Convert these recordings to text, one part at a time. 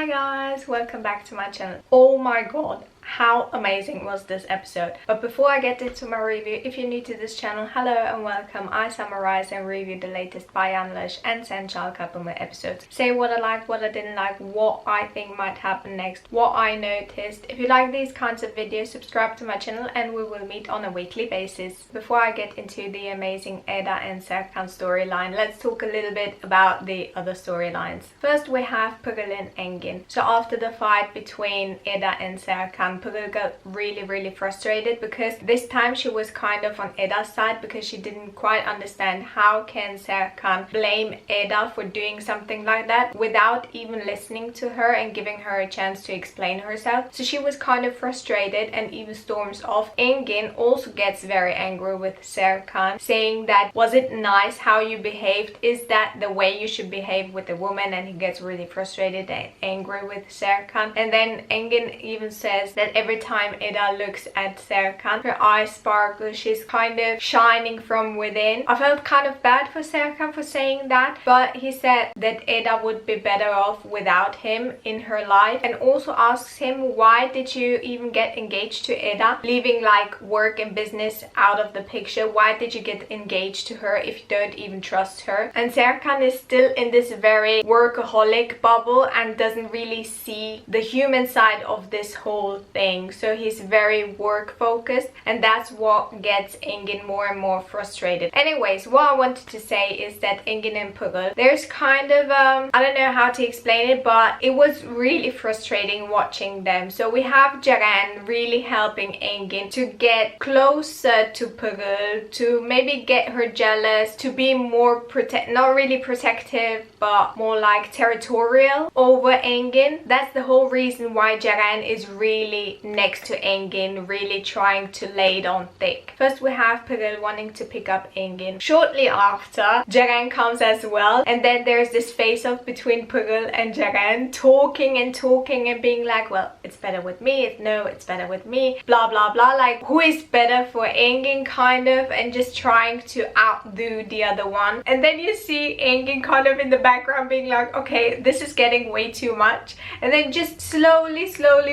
Hi guys, welcome back to my channel. Oh my god, how amazing was this episode. But before I get into my review, if you're new to this channel, hello and welcome. I summarize and review the latest Bayanlash and Sensual Kapımı episodes. Say what I like, what I didn't like, what I think might happen next, what I noticed. If you like these kinds of videos, subscribe to my channel and we will meet on a weekly basis. Before I get into the amazing Eda and Serkan storyline, let's talk a little bit about the other storylines. First we have Pırıl and Engin. So after the fight between Eda and Serkan, Pırıl got really frustrated because this time she was kind of on Eda's side because she didn't quite understand how can Serkan blame Eda for doing something like that without even listening to her and giving her a chance to explain herself. So she was kind of frustrated and even storms off. Engin also gets very angry with Serkan, saying that was it nice how you behaved? Is that the way you should behave with a woman? And he gets really frustrated and angry with Serkan. And then Engin even says that every time Eda looks at Serkan, her eyes sparkle, she's kind of shining from within. I felt kind of bad for Serkan for saying that, but he said that Eda would be better off without him in her life, and also asks him, why did you even get engaged to Eda, leaving like work and business out of the picture? Why did you get engaged to her if you don't even trust her? And Serkan is still in this very workaholic bubble and doesn't really see the human side of this whole thing. So he's very work focused, and that's what gets Engin more and more frustrated. Anyways, what I wanted to say is that Engin and Pırıl, there's kind of I don't know how to explain it, but it was really frustrating watching them. So we have Celine really helping Engin to get closer to Pırıl, to maybe get her jealous, to be more not really protective, but more like territorial over Engin. That's the whole reason why Celine is really next to Engin, really trying to lay it on thick. First we have Pırıl wanting to pick up Engin. Shortly after, Celine comes as well, and then there's this face-off between Pırıl and Celine, talking and being like, well, it's better with me, no, it's better with me, blah blah blah, like who is better for Engin kind of, and just trying to outdo the other one. And then you see Engin kind of in the background being like, okay, this is getting way too much, and then just slowly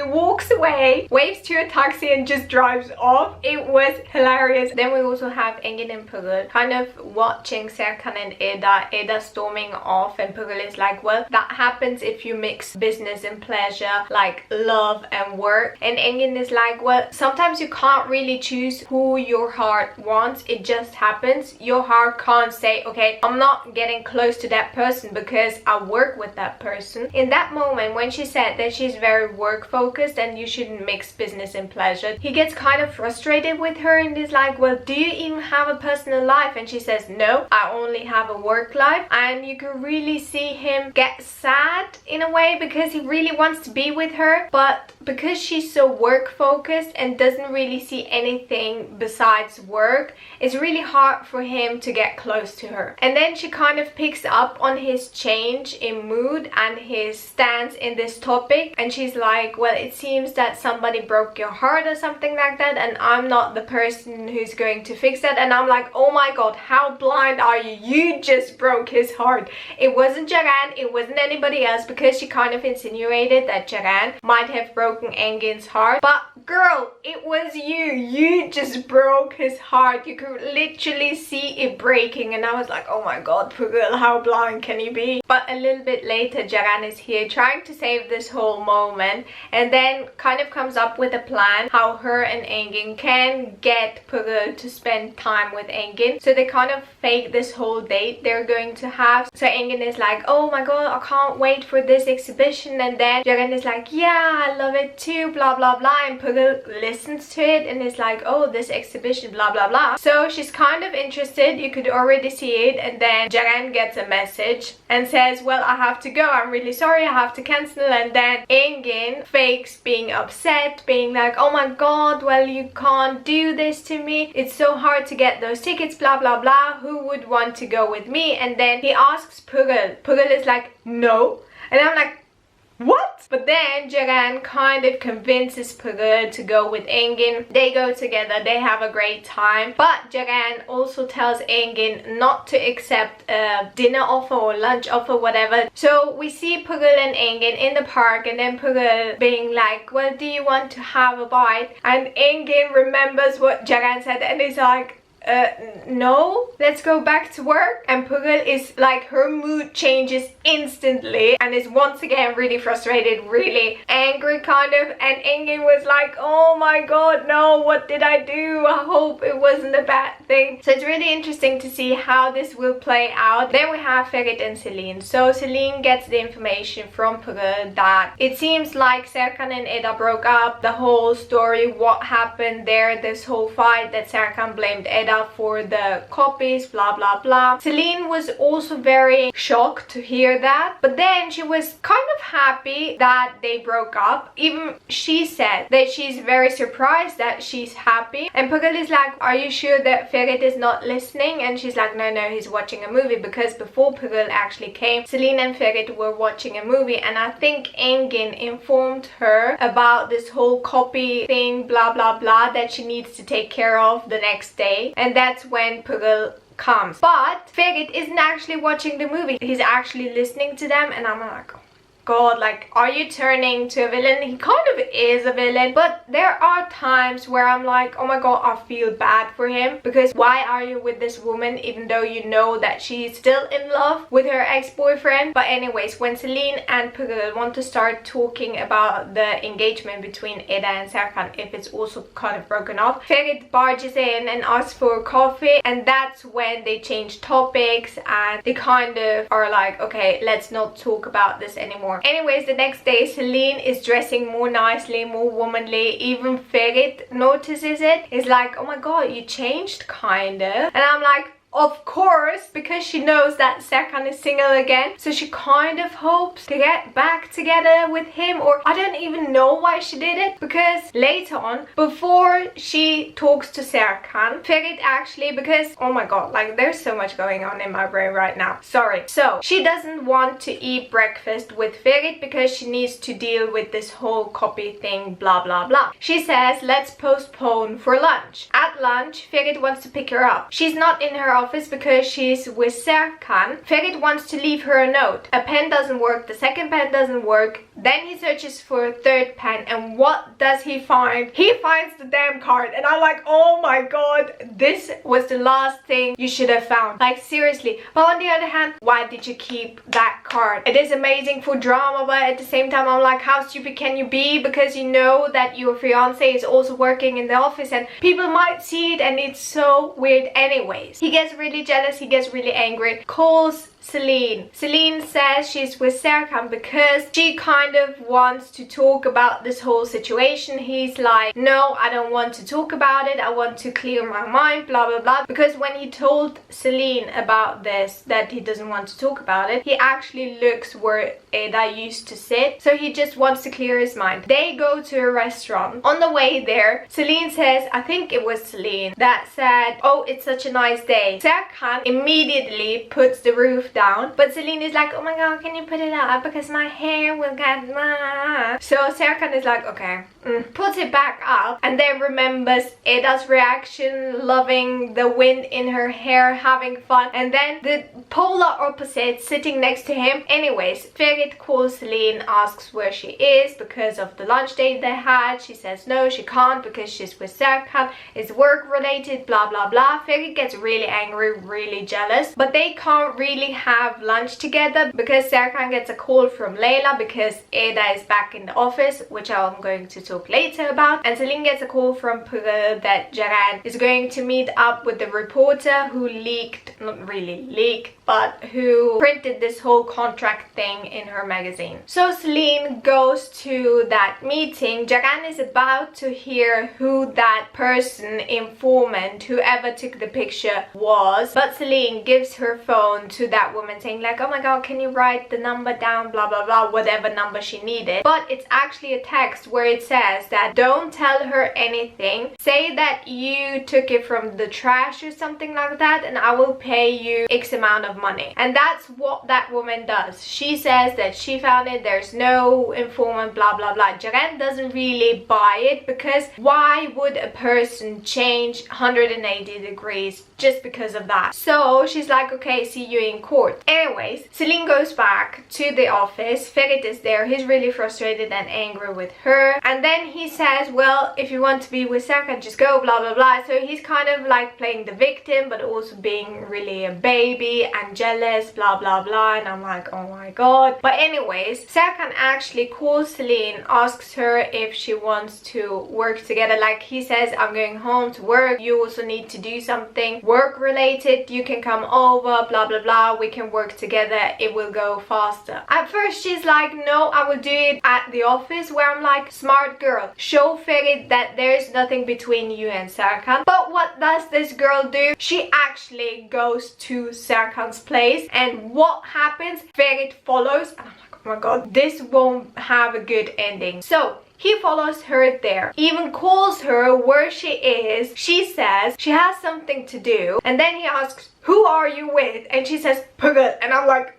walks away, waves to a taxi and just drives off. It was hilarious. Then we also have Engin and Pırıl kind of watching Serkan and Eda storming off, and Pırıl is like, well, that happens if you mix business and pleasure, like love and work. And Engin is like, well, sometimes you can't really choose who your heart wants, it just happens. Your heart can't say, okay, I'm not getting close to that person because I work with that person. In that moment when she said that she's very work focused and you shouldn't mix business and pleasure, he gets kind of frustrated with her and is like, well, do you even have a personal life? And she says, no, I only have a work life. And you can really see him get sad in a way because he really wants to be with her, but because she's so work focused and doesn't really see anything besides work, it's really hard for him to get close to her. And then she kind of picks up on his change in mood and his stance in this topic, and she's like, well, it seems that somebody broke your heart or something like that, and I'm not the person who's going to fix that. And I'm like, oh my god, how blind are you? You just broke his heart. It wasn't Celine, it wasn't anybody else, because she kind of insinuated that Celine might have broken Engin's heart. But girl, it was you. You just broke his heart. You could literally see it breaking, and I was like, oh my god, Pırıl, how blind can you be? But a little bit later, Celine is here trying to save this whole moment, and then kind of comes up with a plan how her and Engin can get Pırıl to spend time with Engin. So they kind of fake this whole date they're going to have. So Engin is like, oh my god, I can't wait for this exhibition, and then Celine is like, yeah, I love it too, blah blah blah, and Pırıl listens to it and is like, oh, this exhibition, blah blah blah. So she's kind of interested, you could already see it, and then Celine gets a message and says, well, I have to go, I'm really sorry, I have to cancel. And then Engin fakes being upset, being like, oh my god, well, you can't do this to me, it's so hard to get those tickets, blah blah blah, who would want to go with me? And then he asks Pırıl. Pırıl is like, no. And I'm like, what? But then Ceren kind of convinces Pırıl to go with Engin. They go together, they have a great time. But Ceren also tells Engin not to accept a dinner offer or lunch offer, whatever. So we see Pırıl and Engin in the park, and then Pırıl being like, well, do you want to have a bite? And Engin remembers what Ceren said and is like, no, let's go back to work. And Pırıl is like, her mood changes instantly and is once again really frustrated, really angry kind of. And Engin was like, oh my god, no, what did I do? I hope it wasn't a bad thing. So it's really interesting to see how this will play out. Then we have Ferit and Celine. So Celine gets the information from Pırıl that it seems like Serkan and Eda broke up. The whole story, what happened there, this whole fight that Serkan blamed Eda for the copies, blah blah blah. Celine was also very shocked to hear that, but then she was kind of happy that they broke up. Even she said that she's very surprised that she's happy. And Pırıl is like, are you sure that Ferit is not listening? And she's like, no, he's watching a movie. Because before Pırıl actually came, Celine and Ferit were watching a movie, and I think Engin informed her about this whole copy thing, blah blah blah, that she needs to take care of the next day. And that's when Pırıl comes. But Ferit isn't actually watching the movie. He's actually listening to them, and I'm like, god, like, are you turning to a villain? He kind of is a villain, but there are times where I'm like, oh my god, I feel bad for him, because why are you with this woman even though you know that she's still in love with her ex-boyfriend? But anyways, when Celine and Pırıl want to start talking about the engagement between Eda and Serkan, if it's also kind of broken off, Ferit barges in and asks for coffee, and that's when they change topics and they kind of are like, okay, let's not talk about this anymore. Anyways, the next day Celine is dressing more nicely, more womanly. Even Ferit notices it. He's like, oh my god, you changed kind of. And I'm like, of course, because she knows that Serkan is single again, so she kind of hopes to get back together with him. Or I don't even know why she did it, because later on, before she talks to Serkan, Ferit actually, because oh my god, like, there's so much going on in my brain right now, sorry. So she doesn't want to eat breakfast with Ferit because she needs to deal with this whole copy thing, blah blah blah. She says, let's postpone for lunch. At lunch, Ferit wants to pick her up. She's not in her office because she's with Serkan. Ferit wants to leave her a note. A pen doesn't work, the second pen doesn't work. Then he searches for a third pen, and what does he find? He finds the damn card, and I'm like, oh my god, this was the last thing you should have found. Like, seriously. But on the other hand, why did you keep that card? It is amazing for drama, but at the same time I'm like, how stupid can you be? Because you know that your fiance is also working in the office and people might see it, and it's so weird. Anyways, he gets really jealous, he gets really angry, calls Celine. Celine says she's with Serkan because she kind of wants to talk about this whole situation. He's like, no, I don't want to talk about it, I want to clear my mind, blah blah blah. Because when he told Celine about this, that he doesn't want to talk about it, he actually looks where Eda used to sit, so he just wants to clear his mind. They go to a restaurant. On the way there, Celine says, I think it was Celine that said, oh, it's such a nice day. Serkan immediately puts the roof down, but Celine is like, oh my god, can you put it up because my hair will get so Serkan is like, okay, puts it back up, and then remembers Eda's reaction, loving the wind in her hair, having fun, and then the polar opposite sitting next to him. Anyways, Ferit calls Celine, asks where she is because of the lunch date they had. She says no, she can't because she's with Serkan, it's work related, blah blah blah. Ferit gets really angry, really jealous, but they can't really have lunch together because Serkan gets a call from Leyla because Eda is back in the office, which I'm going to talk later about. And Celine gets a call from Pırıl that Ceren is going to meet up with the reporter who leaked, not really leaked, but who printed this whole contract thing in her magazine. So Celine goes to that meeting. Ceren is about to hear who that person, informant, whoever took the picture was, but Celine gives her phone to that that woman saying like, oh my god, can you write the number down, blah blah blah, whatever number she needed. But it's actually a text where it says that don't tell her anything, say that you took it from the trash or something like that, and I will pay you X amount of money. And that's what that woman does. She says that she found it, there's no informant, blah blah blah. Ceren doesn't really buy it, because why would a person change 180 degrees just because of that? So she's like, okay, see you in court. Anyways, Celine goes back to the office. Ferit is there. He's really frustrated and angry with her, and then he says, well, if you want to be with Serkan, just go, blah blah blah. So he's kind of like playing the victim, but also being really a baby and jealous, blah blah blah. And I'm like, oh my god. But anyways, Serkan actually calls Celine, asks her if she wants to work together. Like, he says, I'm going home to work, you also need to do something work related, you can come over, blah blah blah, we can work together, it will go faster. At first she's like, no, I will do it at the office, where I'm like, smart girl, show Ferit that there's nothing between you and Serkan. But what does this girl do? She actually goes to Serkan's place, and what happens? Ferit follows, and I'm like, oh my god, this won't have a good ending. So he follows her there, even calls her where she is. She says she has something to do, and then he asks, who are you with? And she says, Pırıl. And I'm like,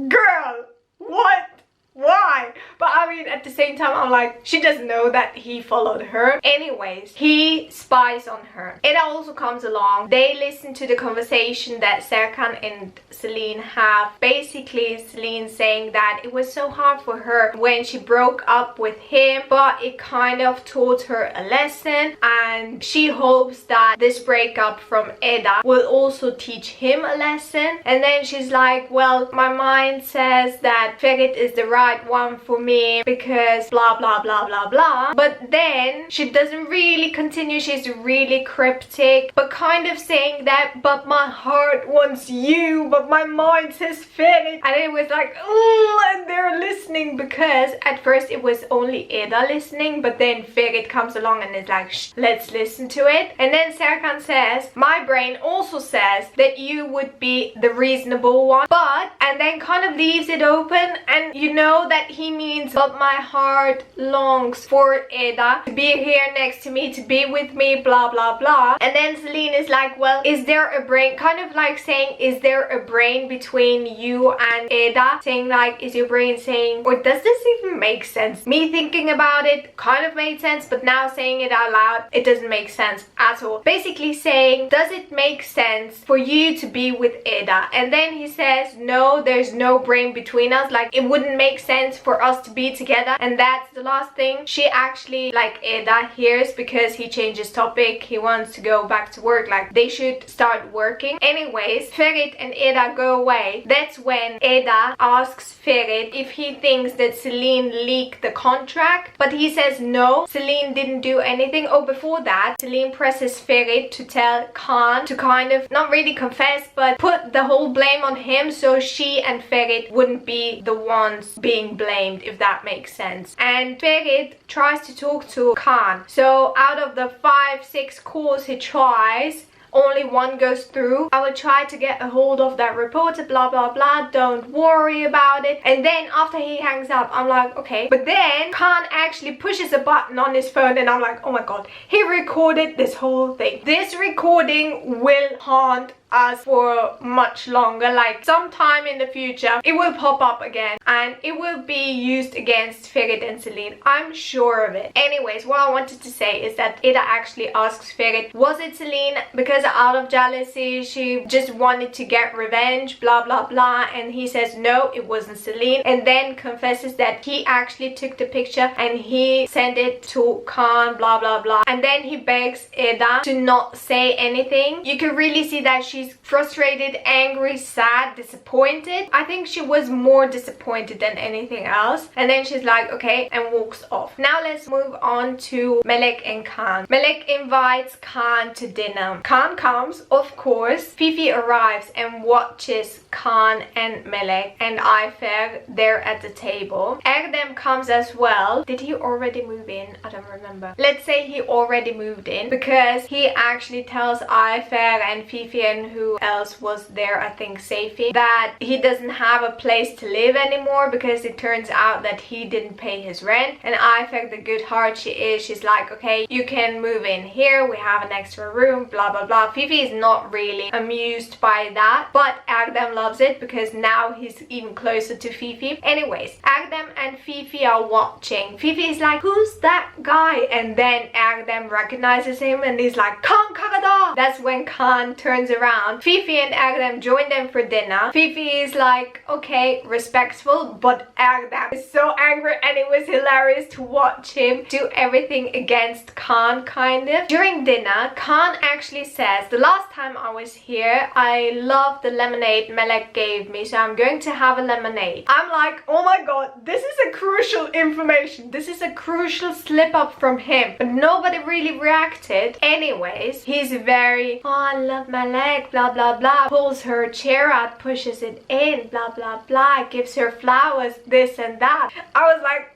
girl, what? Why? But I mean, at the same time, I'm like, she doesn't know that he followed her. Anyways, he spies on her. It also comes along. They listen to the conversation that Serkan and Celine have. Basically, Celine saying that it was so hard for her when she broke up with him, but it kind of taught her a lesson, and she hopes that this breakup from Eda will also teach him a lesson. And then she's like, well, my mind says that Ferit is the right one for me because blah blah blah blah blah. But then she doesn't really continue. She's really cryptic, but kind of saying that, but my heart wants you, but my mind says Ferit. And it was like, oh, and they're listening, because at first it was only Eda listening, but then Ferit comes along and is like, shh, let's listen to it. And then Serkan says, my brain also says that you would be the reasonable one, but, and then kind of leaves it open, and you know that he means, but my heart longs for Eda to be here next to me, to be with me, blah blah blah. And then Celine is like, well, is there a brain, kind of like saying, is there a brain between you and Eda? Saying like, is your brain saying, or does this even make sense? Me thinking about it kind of made sense, but now saying it out loud, it doesn't make sense at all. Basically saying, does it make sense for you to be with Eda? And then he says, no, there's no brain between us, like it wouldn't make sense for us to be together. And that's the last thing she actually, like, Eda hears, because he changes topic, he wants to go back to work, like they should start working. Anyways, Ferit and Eda go away. That's when Eda asks Ferit if he thinks that Celine leaked the contract, but he says no, Celine didn't do anything. Oh, before that, Celine presses Ferit to tell Kaan to kind of not really confess, but put the whole blame on him, so she and Ferit wouldn't be the ones being blamed, if that makes sense. And Ferit tries to talk to Kaan. So out of the 5-6 calls he tries, only one goes through. I will try to get a hold of that reporter, blah blah blah, don't worry about it. And then after he hangs up, I'm like, okay. But then Kaan actually pushes a button on his phone, and I'm like, oh my god, he recorded this whole thing. This recording will haunt us for much longer. Like, sometime in the future it will pop up again, and it will be used against Ferit and Celine, I'm sure of it. Anyways, what I wanted to say is that Eda actually asks Ferit, was it Celine? Because out of jealousy she just wanted to get revenge, blah blah blah. And he says no, it wasn't Celine, and then confesses that he actually took the picture and he sent it to Kaan, blah blah blah. And then he begs Eda to not say anything. You can really see that she's frustrated, angry, sad, disappointed. I think she was more disappointed than anything else. And then she's like, okay, and walks off. Now let's move on to Melek and Kaan. Melek invites Kaan to dinner. Kaan comes, of course. Fifi arrives and watches Kaan and Melek and Ayfer there at the table. Erdem comes as well. Did he already move in? I don't remember. Let's say he already moved in, because he actually tells Ayfer and Fifi and who else was there, I think Fifi, that he doesn't have a place to live anymore because it turns out that he didn't pay his rent. And I think the good heart she is, she's like, okay, you can move in here, we have an extra room, blah blah blah. Fifi is not really amused by that, but Agdem loves it because now he's even closer to Fifi. Anyways, Agdem and Fifi are watching. Fifi is like, who's that guy? And then Agdem recognizes him and he's like, Kaan Kagada! That's when Kaan turns around. Fifi and Agdem join them for dinner. Fifi is like, okay, respectful, but Agdem is so angry, and it was hilarious to watch him do everything against Kaan, kind of. During dinner, Kaan actually says, the last time I was here, I loved the lemonade Melek gave me, so I'm going to have a lemonade. I'm like, oh my god, this is a crucial information. This is a crucial slip up from him, but nobody really reacted. Anyways, he's very, oh, I love Melek, blah blah blah, pulls her chair out, pushes it in, blah blah blah, gives her flowers, this and that. I was like,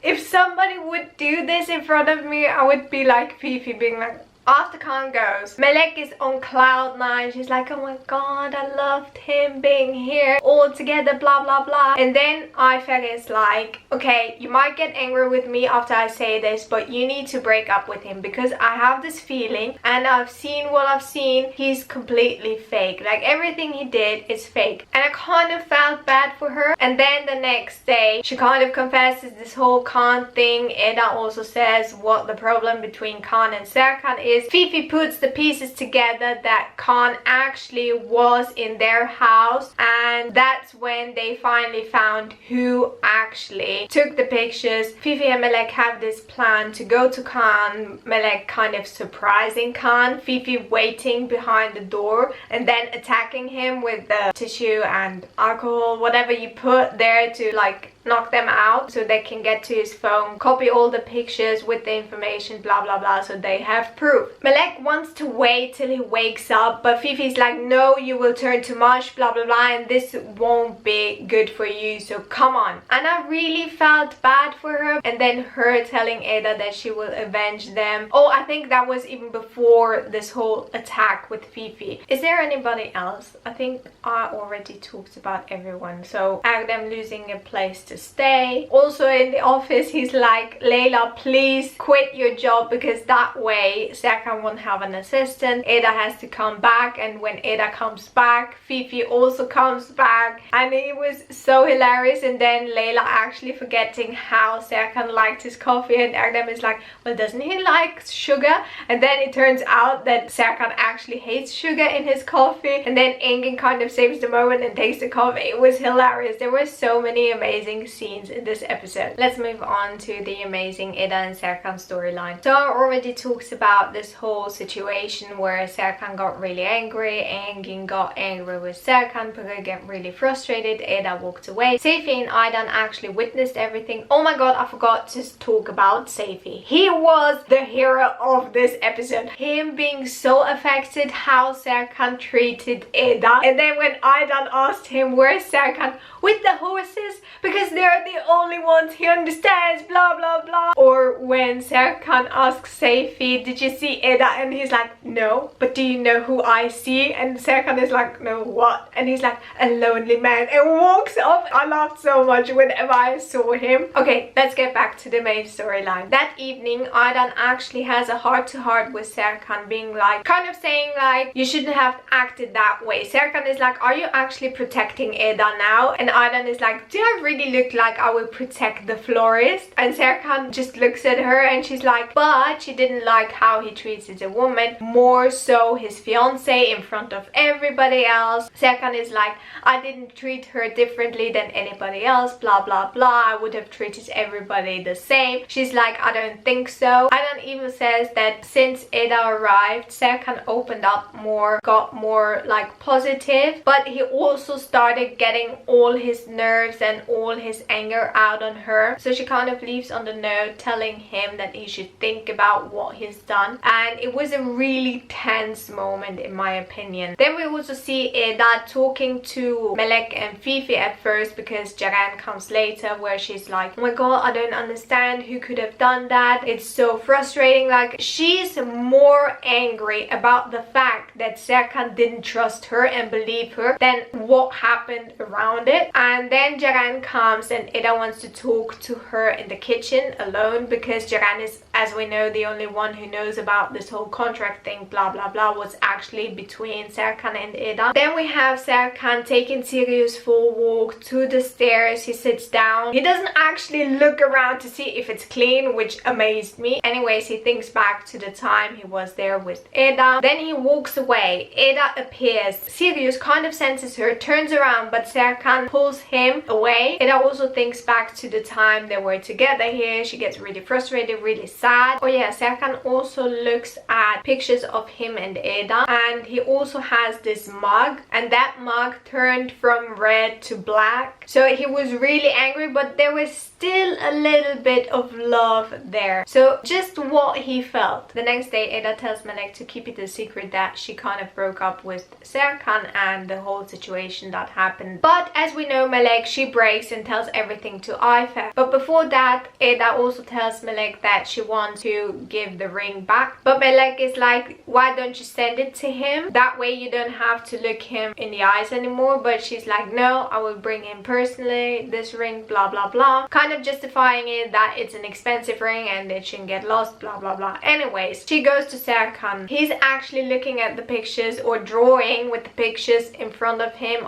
if somebody would do this in front of me, I would be like Fifi, being like, after Kaan goes, Melek is on cloud 9. She's like, oh my god, I loved him being here all together, blah blah blah. And then Ayfer is like, okay, you might get angry with me after I say this, but you need to break up with him because I have this feeling, and I've seen what I've seen, he's completely fake. Like, everything he did is fake. And I kind of felt bad for her. And then the next day, she kind of confesses this whole Kaan thing. Eda also says what the problem between Kaan and Serkan is. Fifi puts the pieces together that Kaan actually was in their house, and that's when they finally found who actually took the pictures. Fifi and Melek have this plan to go to Kaan, Melek kind of surprising Kaan, Fifi waiting behind the door and then attacking him with the tissue and alcohol, whatever you put there to like knock them out so they can get to his phone, copy all the pictures with the information, blah blah blah, so they have proof. Melek wants to wait till he wakes up, but Fifi's like, no, you will turn to mush, blah blah blah, and this won't be good for you, so come on. And I really felt bad for her. And then her telling Eda that she will avenge them. Oh, I think that was even before this whole attack with Fifi. Is there anybody else? I think I already talked about everyone. So Agdem losing a place to stay. Also in the office, he's like, Layla, please quit your job because that way Serkan won't have an assistant. Eda has to come back, and when Eda comes back, Fifi also comes back, and it was so hilarious. And then Layla actually forgetting how Serkan liked his coffee, and Agdem is like, well, doesn't he like sugar? And then it turns out that Serkan actually hates sugar in his coffee, and then Engin kind of saves the moment and takes the coffee. It was hilarious. There were so many amazing scenes in this episode. Let's move on to the amazing Eda and Serkan storyline. So I already talked about this whole situation where Serkan got really angry, Engin got angry with Serkan, Pırıl got really frustrated, Eda walked away. Fifi and Aydan actually witnessed everything. Oh my god, I forgot to talk about Fifi. He was the hero of this episode. Him being so affected how Serkan treated Eda. And then when Aydan asked him, where's Serkan? With the horses, because they're the only ones he understands, blah blah blah. Or when Serkan asks Fifi, did you see Eda? And he's like, no, but do you know who I see? And Serkan is like, no, what? And he's like, a lonely man, and walks off. I laughed so much whenever I saw him. Okay, let's get back to the main storyline. That evening, Aydan actually has a heart-to-heart with Serkan, being like, kind of saying like, you shouldn't have acted that way. Serkan is like, are you actually protecting Eda now? And Aydan is like, do I really look like I will protect the florist? And Serkan just looks at her and she's like, but she didn't like how he treated a woman, more so his fiance in front of everybody else. Serkan is like, I didn't treat her differently than anybody else, blah blah blah, I would have treated everybody the same. She's like, I don't think so. Aydan even says that since Eda arrived, Serkan opened up more, got more like positive, but he also started getting all his nerves and all his anger out on her. So she kind of leaves on the note telling him that he should think about what he's done, and it was a really tense moment in my opinion. Then we also see Eda talking to Melek and Fifi at first, because Celine comes later where she's like, oh my god, I don't understand, who could have done that, it's so frustrating. Like, she's more angry about the fact that Serkan didn't trust her and believe her than what happened around it. And then Celine comes and Eda wants to talk to her in the kitchen alone, because Celine is, as we know, the only one who knows about this whole contract thing, blah blah blah, what's actually between Serkan and Eda. Then we have Serkan taking Sirius for a walk to the stairs. He sits down. He doesn't actually look around to see if it's clean, which amazed me. Anyways, he thinks back to the time he was there with Eda. Then he walks away. Eda appears. Sirius kind of senses her, turns around, but Serkan pulls him away. Eda also thinks back to the time they were together here. She gets really frustrated, really sad. Oh yeah, Serkan also looks at pictures of him and Eda, and he also has this mug, and that mug turned from red to black. So he was really angry, but there was still a little bit of love there. So just what he felt. The next day, Eda tells Melek to keep it a secret that she kind of broke up with Serkan and the whole situation that happened. But as we know, Melek, she breaks and tells everything to Ayfer. But before that, Eda also tells Melek that she wants to give the ring back. But Melek is like, why don't you send it to him? That way you don't have to look him in the eyes anymore. But she's like, no, I will bring him personally, this ring, blah blah blah. Kind of justifying it that it's an expensive ring and it shouldn't get lost, blah blah blah. Anyways, she goes to Serkan. He's actually looking at the pictures, or drawing with the pictures in front of him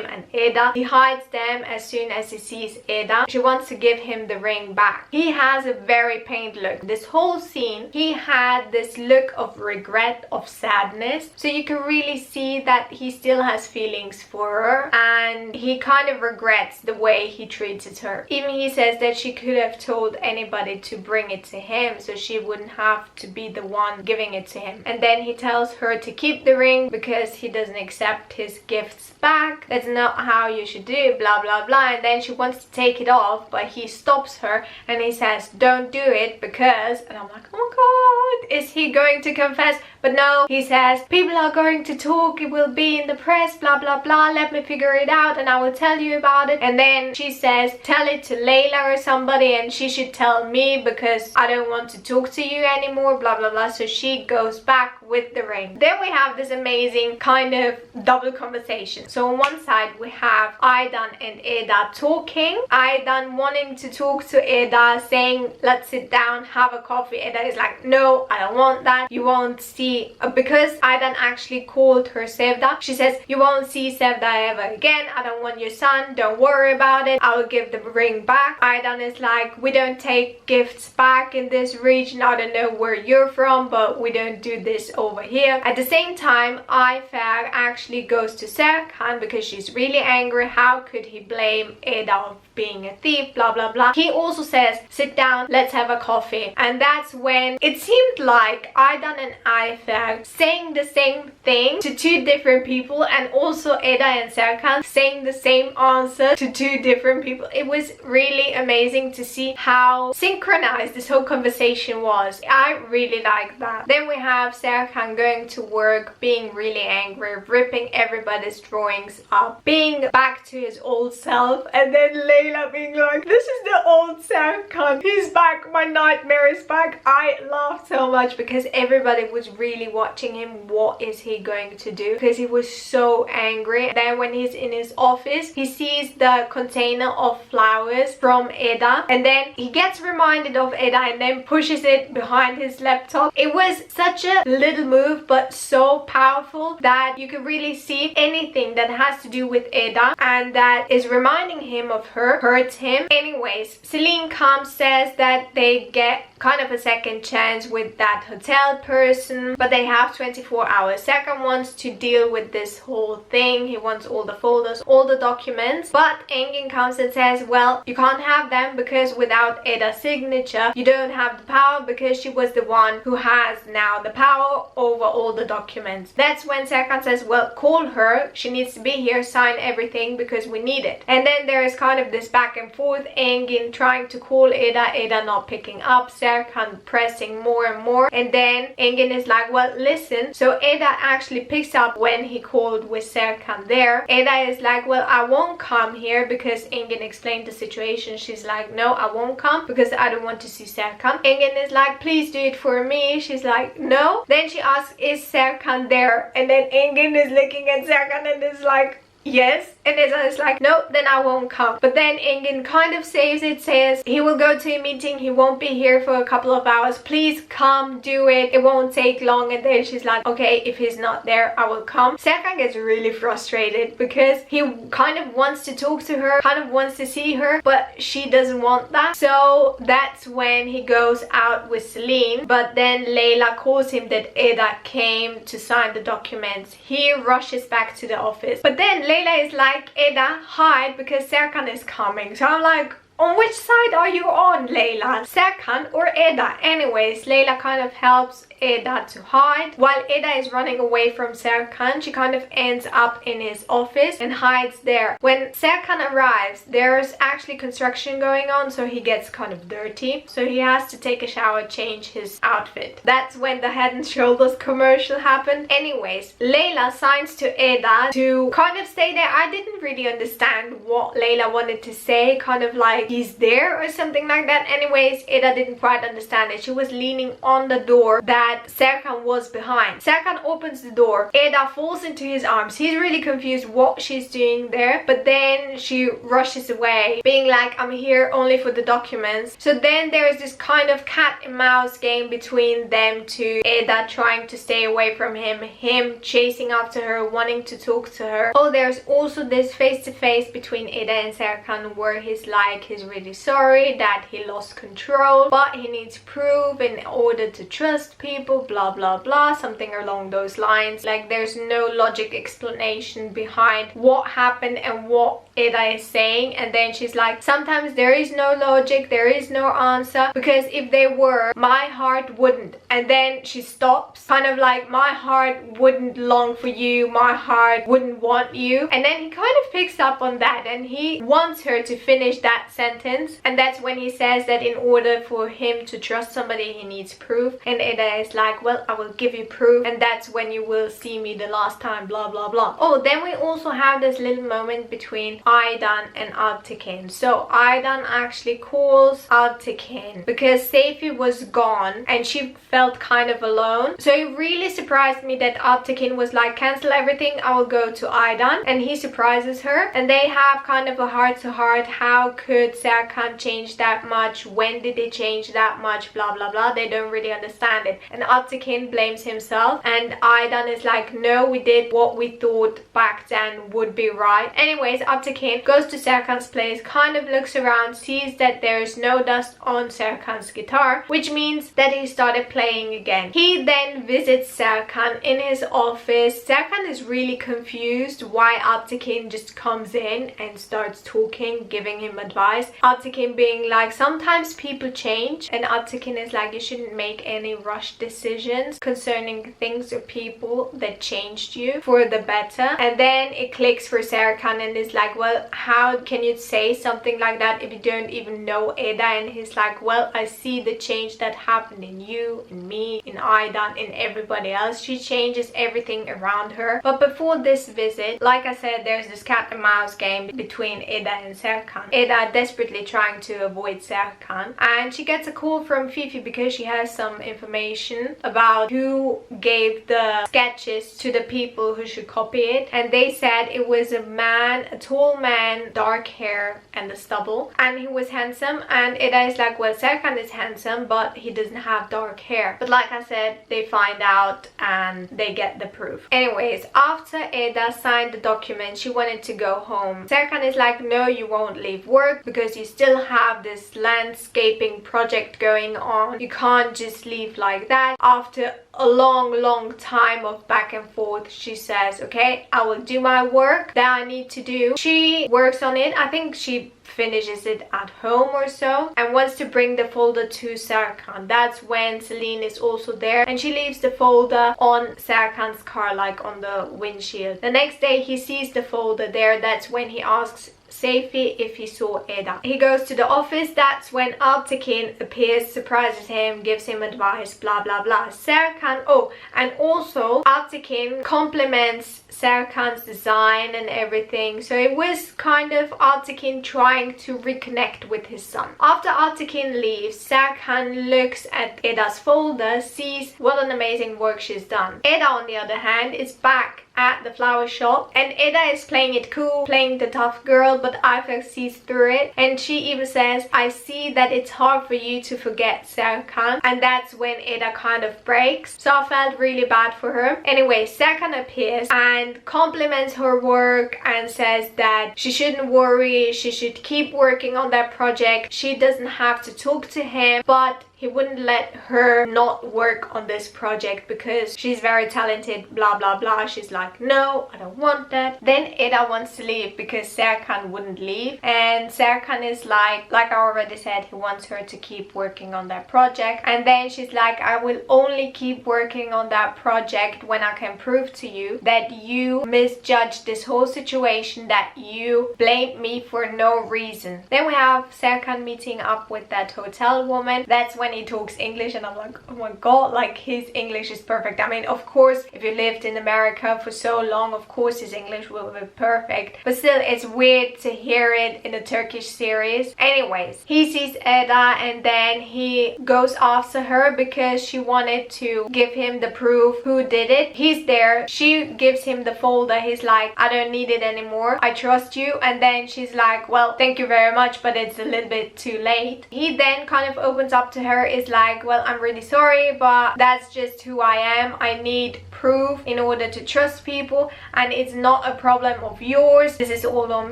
and Eda. He hides them as soon as he sees Eda. She wants to give him the ring back. He has a very pained look. This whole scene, he had this look of regret, of sadness. So you can really see that he still has feelings for her, and he kind of regrets the way he treated her. Even he says that she could have told anybody to bring it to him, so she wouldn't have to be the one giving it to him. And then he tells her to keep the ring because he doesn't accept his gifts back. That's not how you should do it, blah blah blah. And then she wants to take it off, but he stops her and he says, don't do it because, and I'm like, oh my god, is he going to confess? But no, he says, people are going to talk, it will be in the press, blah blah blah, let me figure it out and I will tell you about it. And then she says, tell it to Layla or somebody, and she should tell me because I don't want to talk to you anymore, blah blah blah. So she goes back with the ring. Then we have this amazing kind of double conversation. So on one side we have Aydan and Eda talking. Aydan wanting to talk to Eda, saying, let's sit down, have a coffee. Eda is like, no, I don't want that. You won't see, because Aydan actually called her Sevda. She says, you won't see Sevda ever again. I don't want your son. Don't worry about it. I will give the ring back. Aydan is like, we don't take gifts back in this region. I don't know where you're from, but we don't do this over here. At the same time, Ayfer actually goes to Serkan because she's really angry. How could he blame Eda of being a thief, blah blah blah. He also says, sit down, let's have a coffee. And that's when it seemed like Aydan and Ayfer saying the same thing to two different people, and also Eda and Serkan saying the same answer to two different people. It was really amazing to see how synchronized this whole conversation was. I really like that. Then we have Serkan going to work, being really angry, ripping everybody's drawings up, being back to his old self, and then Layla being like, this is the old Serkan, he's back, my nightmare is back. I laughed so much because everybody was really watching him. What is he going to do? Because he was so angry. Then when he's in his office, he sees the container of flowers from Eda, and then he gets reminded of Eda and then pushes it behind his laptop. It was such a little move but so powerful that you could really see anything that has to do with Eda and that is reminding him of her hurts him. Anyways, Celine comes, says that they get kind of a second chance with that hotel person, but they have 24 hours. Serkan wants to deal with this whole thing. He wants all the folders, all the documents, but Engin comes and says, well, you can't have them because without Eda's signature you don't have the power, because she was the one who has now the power over all the documents. That's when Serkan says, well, call her, she needs to be here, sign everything because we need it. And then there is kind of this back and forth, Engin trying to call Eda, Eda not picking up, Serkan Serkan pressing more and more. And then Engin is like, well, listen. So Eda actually picks up when he called with Serkan there. Eda is like, well, I won't come here because Engin explained the situation. She's like, no, I won't come because I don't want to see Serkan. Engin is like, please do it for me. She's like, no. Then she asks, is Serkan there? And then Engin is looking at Serkan and is like, yes. And Eda is like, no, then I won't come. But then Engin kind of saves it, says he will go to a meeting, he won't be here for a couple of hours, please come, do it, it won't take long. And then she's like, okay, if he's not there, I will come. Serkan gets really frustrated because he kind of wants to talk to her, kind of wants to see her, but she doesn't want that. So that's when he goes out with Celine. But then Leyla calls him that Eda came to sign the documents. He rushes back to the office. But then Leyla is like, Eda, hide because Serkan is coming. So I'm like, on which side are you on, Leyla? Serkan or Eda? Anyways, Leyla kind of helps Eda to hide. While Eda is running away from Serkan, she kind of ends up in his office and hides there. When Serkan arrives, there's actually construction going on, so he gets kind of dirty. So he has to take a shower, change his outfit. That's when the Head and Shoulders commercial happened. Anyways, Leyla signs to Eda to kind of stay there. I didn't really understand what Leyla wanted to say, kind of like he's there or something like that. Anyways, Eda didn't quite understand it. She was leaning on the door that Serkan was behind. Serkan opens the door. Eda falls into his arms. He's really confused what she's doing there, but then she rushes away, being like, I'm here only for the documents. So then there's this kind of cat and mouse game between them two. Eda trying to stay away from him chasing after her, wanting to talk to her. Oh, there's also this face-to-face between Eda and Serkan where he's like, he's really sorry that he lost control, but he needs proof in order to trust people, blah blah blah, something along those lines. Like, there's no logic explanation behind what happened and what Eda is saying. And then she's like, sometimes there is no logic, there is no answer, because if they were, my heart wouldn't. And then she stops, kind of like, my heart wouldn't long for you, my heart wouldn't want you. And then he kind of picks up on that and he wants her to finish that sentence. And that's when he says that in order for him to trust somebody, he needs proof. And Eda is like, well, I will give you proof, and that's when you will see me the last time, blah blah blah. Oh, then we also have this little moment between Aydan and Alptekin. So Aydan actually calls Alptekin because Seyfi was gone and she felt kind of alone. So it really surprised me that Alptekin was like, cancel everything, I will go to Aydan. And he surprises her and they have kind of a heart-to-heart. How could Serkan change that much? When did they change that much? Blah blah blah. They don't really understand it. And Alptekin blames himself and Aydan is like, no, we did what we thought back then would be right. Anyways, Alptekin goes to Serkan's place, kind of looks around, sees that there's no dust on Serkan's guitar, which means that he started playing again. He then visits Serkan in his office. Serkan is really confused why Alptekin just comes in and starts talking, giving him advice. Alptekin being like, sometimes people change, and Alptekin is like, you shouldn't make any rush decisions concerning things or people that changed you for the better. And then it clicks for Serkan and is like, well, how can you say something like that if you don't even know Eda? And he's like, well, I see the change that happened in you, in me, in Aydan, in everybody else. She changes everything around her. But before this visit, like I said, there's this cat and mouse game between Eda and Serkan. Eda desperately trying to avoid Serkan, and she gets a call from Fifi because she has some information about who gave the sketches to the people who should copy it. And they said it was a man, a tall man, dark hair and a stubble, and he was handsome. And Eda is like, well, Serkan is handsome, but he doesn't have dark hair. But like I said, they find out and they get the proof. Anyways, after Eda signed the document, she wanted to go home. Serkan is like, no, you won't leave work because you still have this landscaping project going on. You can't just leave like that. After a long time of back and forth, she says, okay, I will do my work that I need to do. She works on it. I think she finishes it at home or so, and wants to bring the folder to Serkan. That's when Celine is also there, and she leaves the folder on Serkan's car, like on the windshield. The next day he sees the folder there. That's when he asks safety if he saw Eda. He goes to the office. That's when Altekin appears, surprises him, gives him advice, blah blah blah. Serkan, oh, and also Altekin compliments Serkan's design and everything. So it was kind of Altekin trying to reconnect with his son. After Altekin leaves, Serkan looks at Eda's folder, sees what an amazing work she's done. Eda, on the other hand, is back at the flower shop, and Eda is playing it cool, playing the tough girl, but Ayfer sees through it, and she even says, I see that it's hard for you to forget Serkan. And that's when Eda kind of breaks. So I felt really bad for her. Anyway, Serkan appears and compliments her work and says that she shouldn't worry, she should keep working on that project, she doesn't have to talk to him, but he wouldn't let her not work on this project because she's very talented, blah blah blah. She's like, no, I don't want that. Then Eda wants to leave because Serkan wouldn't leave, and Serkan is like I already said, he wants her to keep working on that project. And then she's like, I will only keep working on that project when I can prove to you that you misjudged this whole situation, that you blamed me for no reason. Then we have Serkan meeting up with that hotel woman. That's when he talks English, and I'm like, oh my god, like his English is perfect. I mean, of course, if you lived in America for so long, of course his English will be perfect, but still it's weird to hear it in a Turkish series. Anyways, he sees Eda and then he goes after her because she wanted to give him the proof who did it. He's there, she gives him the folder, he's like, I don't need it anymore, I trust you. And then she's like, well, thank you very much, but it's a little bit too late. He then kind of opens up to her, is like, well, I'm really sorry, but that's just who I am. I need proof in order to trust people, and it's not a problem of yours. This is all on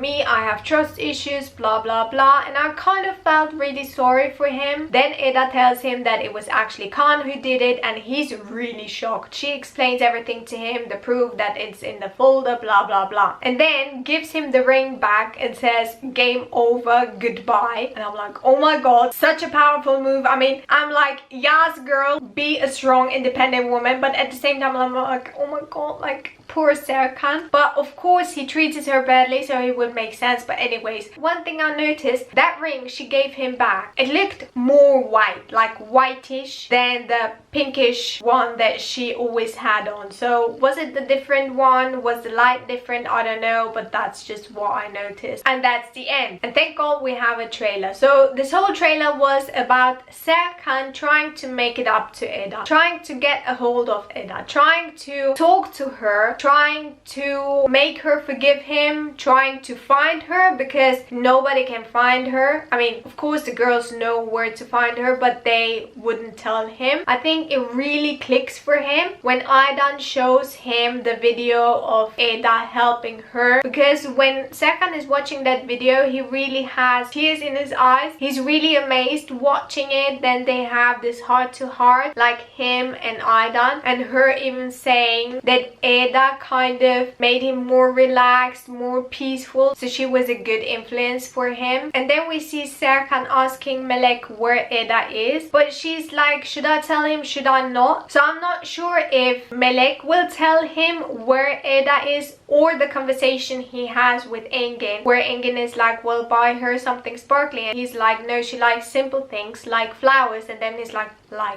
me. I have trust issues, blah blah blah. And I kind of felt really sorry for him. Then Eda tells him that it was actually Kaan who did it, and he's really shocked. She explains everything to him, the proof that it's in the folder, blah blah blah, and then gives him the ring back and says, game over, goodbye. And I'm like, oh my god, such a powerful move. I mean, I'm like, yes girl, be a strong independent woman, but at the same time I'm like, oh my god, like poor Serkan. But of course he treated her badly, so it would make sense. But anyways, one thing I noticed, that ring she gave him back, it looked more white, like whitish, than the pinkish one that she always had on. So was it the different one? Was the light different? I don't know, but that's just what I noticed. And that's the end. And thank god we have a trailer. So this whole trailer was about Serkan trying to make it up to Eda, trying to get a hold of Eda, trying to talk to her, trying to make her forgive him, trying to find her because nobody can find her. I mean, of course the girls know where to find her, but they wouldn't tell him. I think it really clicks for him when Aydan shows him the video of Eda helping her, because when Serkan is watching that video, he really has tears in his eyes. He's really amazed watching it. Then they have this heart to heart, like him and Aydan, and her even saying that Eda kind of made him more relaxed, more peaceful, so she was a good influence for him. And then we see Serkan asking Melek where Eda is, but she's like, should I tell him, should I not? So I'm not sure if Melek will tell him where Eda is, or the conversation he has with Engin, where Engin is like, well, buy her something sparkly, and he's like, no, she likes simple things like flowers. And then he's like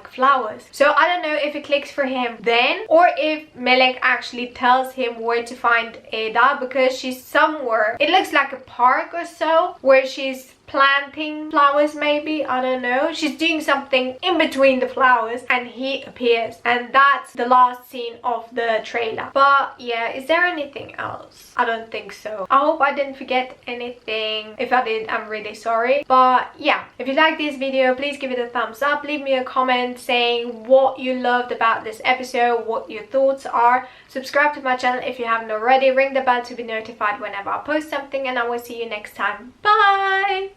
flowers. So I don't know if it clicks for him then, or if Melek actually tells him where to find Eda, because she's somewhere, it looks like a park or so, where she's planting flowers, maybe, I don't know. She's doing something in between the flowers and he appears, and that's the last scene of the trailer. But yeah, is there anything else? I don't think so. I hope I didn't forget anything. If I did, I'm really sorry. But yeah, if you like this video, please give it a thumbs up, leave me a comment saying what you loved about this episode, what your thoughts are. Subscribe to my channel if you haven't already, ring the bell to be notified whenever I post something, and I will see you next time. Bye!